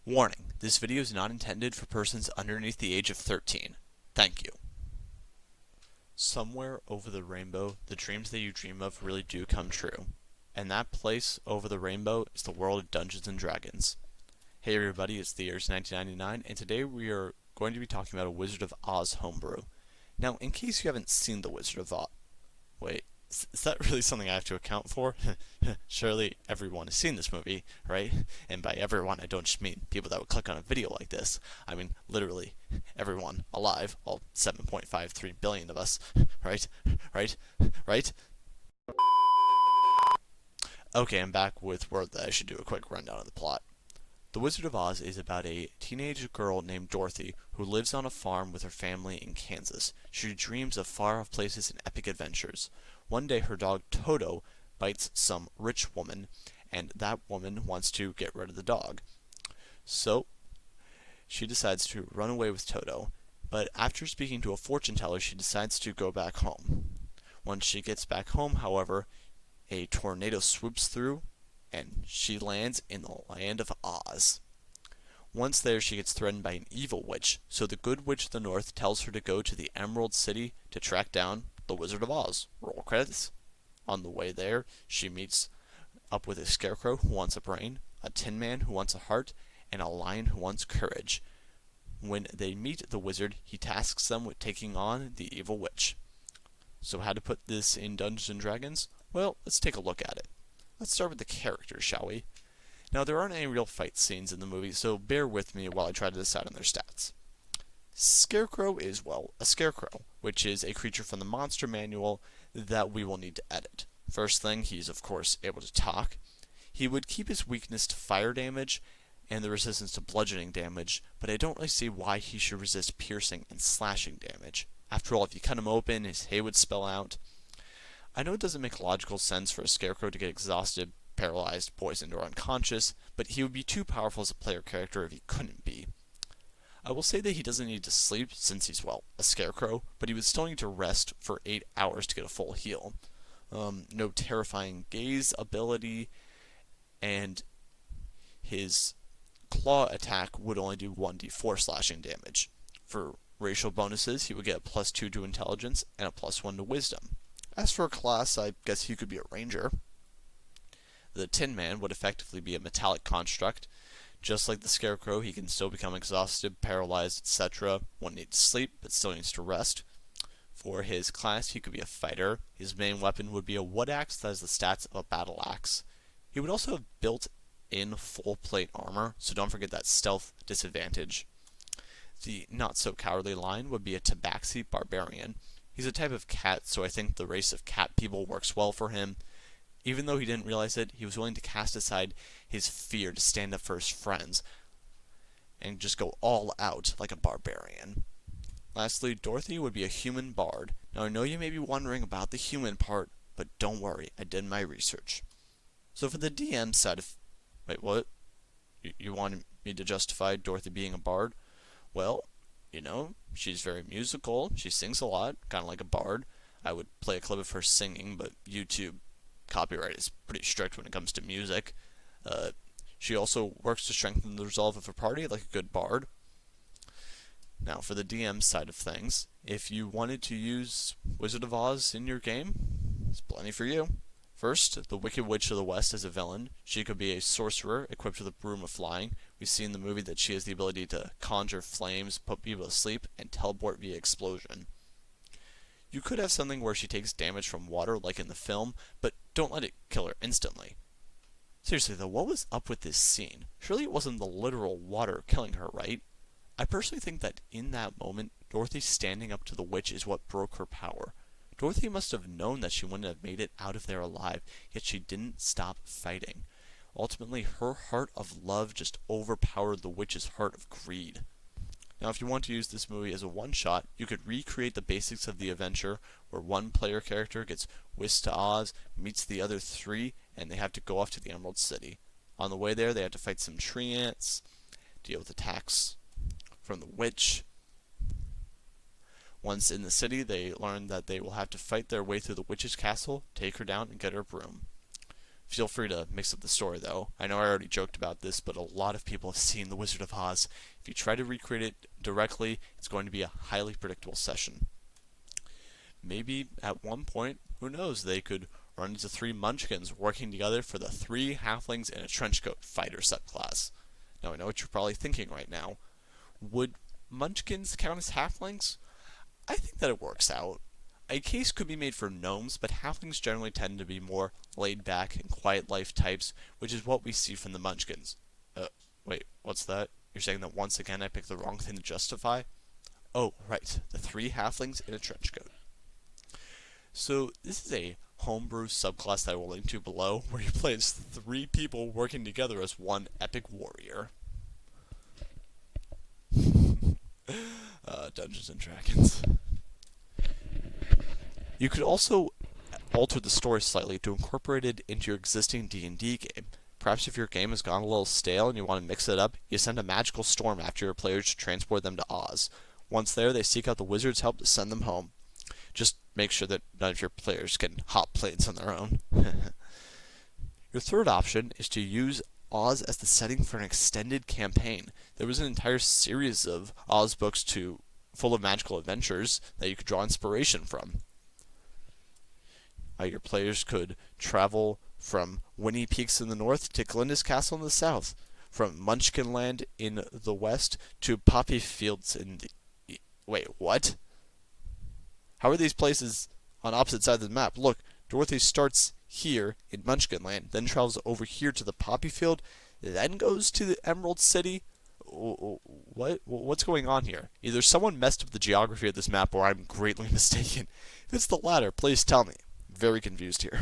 Warning, this video is not intended for persons underneath the age of 13. Thank you. Somewhere over the rainbow, the dreams that you dream of really do come true. And that place over the rainbow is the world of Dungeons & Dragons. Hey everybody, it's the year's 1999, and today we are going to be talking about a Wizard of Oz homebrew. Now, in case you haven't seen the Wizard of Oz... Wait, is that really something I have to account for? Surely everyone has seen this movie, right? And by everyone, I don't just mean people that would click on a video like this. I mean, literally, everyone alive, all 7.53 billion of us, right? Right? Okay, I'm back with word that I should do a quick rundown of the plot. The Wizard of Oz is about a teenage girl named Dorothy who lives on a farm with her family in Kansas. She dreams of far-off places and epic adventures. One day her dog Toto bites some rich woman, and that woman wants to get rid of the dog. So she decides to run away with Toto, but after speaking to a fortune teller, she decides to go back home. Once she gets back home, however, a tornado swoops through, and she lands in the land of Oz. Once there, she gets threatened by an evil witch, so the good witch of the north tells her to go to the Emerald City to track down the Wizard of Oz. Roll credits. On the way there, she meets up with a scarecrow who wants a brain, a tin man who wants a heart, and a lion who wants courage. When they meet the wizard, he tasks them with taking on the evil witch. So how to put this in Dungeons & Dragons? Well, let's take a look at it. Let's start with the characters, shall we? Now, there aren't any real fight scenes in the movie, so bear with me while I try to decide on their stats. Scarecrow is, well, a scarecrow, which is a creature from the monster manual that we will need to edit. First thing, he's of course able to talk. He would keep his weakness to fire damage and the resistance to bludgeoning damage, but I don't really see why he should resist piercing and slashing damage. After all, if you cut him open, his hay would spill out. I know it doesn't make logical sense for a scarecrow to get exhausted, paralyzed, poisoned, or unconscious, but he would be too powerful as a player character if he couldn't be. I will say that he doesn't need to sleep since he's, well, a scarecrow, but he would still need to rest for 8 hours to get a full heal. No terrifying gaze ability, and his claw attack would only do 1d4 slashing damage. For racial bonuses, he would get a +2 to intelligence and a +1 to wisdom. As for a class, I guess he could be a ranger. The Tin Man would effectively be a metallic construct. Just like the Scarecrow, he can still become exhausted, paralyzed, etc. Won't need to sleep, but still needs to rest. For his class, he could be a fighter. His main weapon would be a wood axe that has the stats of a battle axe. He would also have built-in full-plate armor, so don't forget that stealth disadvantage. The not-so-cowardly line would be a Tabaxi Barbarian. He's a type of cat, so I think the race of cat people works well for him. Even though he didn't realize it, he was willing to cast aside his fear to stand up for his friends and just go all out like a barbarian. Lastly, Dorothy would be a human bard. Now, I know you may be wondering about the human part, but don't worry, I did my research. So for the DM side of... Wait, what? You wanted me to justify Dorothy being a bard? Well, you know, she's very musical, she sings a lot, kind of like a bard. I would play a clip of her singing, but YouTube copyright is pretty strict when it comes to music. She also works to strengthen the resolve of her party like a good bard. Now, for the DM side of things, if you wanted to use Wizard of Oz in your game, there's plenty for you. First, the Wicked Witch of the West is a villain. She could be a sorcerer equipped with a broom of flying. We see in the movie that she has the ability to conjure flames, put people to sleep, and teleport via explosion. You could have something where she takes damage from water like in the film, but don't let it kill her instantly. Seriously though, what was up with this scene? Surely it wasn't the literal water killing her, right? I personally think that in that moment, Dorothy standing up to the witch is what broke her power. Dorothy must have known that she wouldn't have made it out of there alive, yet she didn't stop fighting. Ultimately, her heart of love just overpowered the witch's heart of greed. Now, if you want to use this movie as a one-shot, you could recreate the basics of the adventure, where one player character gets whisked to Oz, meets the other 3, and they have to go off to the Emerald City. On the way there, they have to fight some tree ants, deal with attacks from the witch. Once in the city, they learn that they will have to fight their way through the witch's castle, take her down, and get her broom. Feel free to mix up the story, though. I know I already joked about this, but a lot of people have seen The Wizard of Oz. If you try to recreate it directly, it's going to be a highly predictable session. Maybe at one point, who knows, they could run into 3 munchkins working together for the 3 halflings in a trenchcoat fighter subclass. Now, I know what you're probably thinking right now. Would munchkins count as halflings? I think that it works out. A case could be made for gnomes, but halflings generally tend to be more laid-back and quiet life types, which is what we see from the munchkins. Wait, what's that? You're saying that once again I picked the wrong thing to justify? Oh, right, the 3 halflings in a trenchcoat. So, this is a homebrew subclass that I will link to below, where you play as 3 people working together as one epic warrior. Dungeons and Dragons. You could also alter the story slightly to incorporate it into your existing D&D game. Perhaps if your game has gone a little stale and you want to mix it up, you send a magical storm after your players to transport them to Oz. Once there, they seek out the wizard's help to send them home. Just make sure that none of your players can hop planes on their own. Your third option is to use Oz as the setting for an extended campaign. There was an entire series of Oz books full of magical adventures that you could draw inspiration from. Your players could travel from Winnie Peaks in the north to Glinda's Castle in the south, from Munchkinland in the west to Poppy Fields in the... Wait, what? How are these places on opposite sides of the map? Look, Dorothy starts here in Munchkinland, then travels over here to the Poppy Field, then goes to the Emerald City. What's going on here? Either someone messed up the geography of this map or I'm greatly mistaken. If it's the latter, please tell me. Very confused here.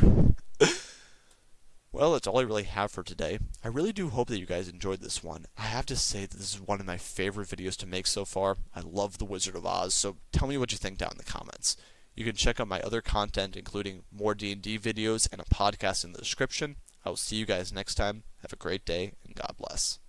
Well, that's all I really have for today. I really do hope that you guys enjoyed this one. I have to say that this is one of my favorite videos to make so far. I love The Wizard of Oz, so tell me what you think down in the comments. You can check out my other content, including more D&D videos and a podcast in the description. I will see you guys next time. Have a great day, and God bless.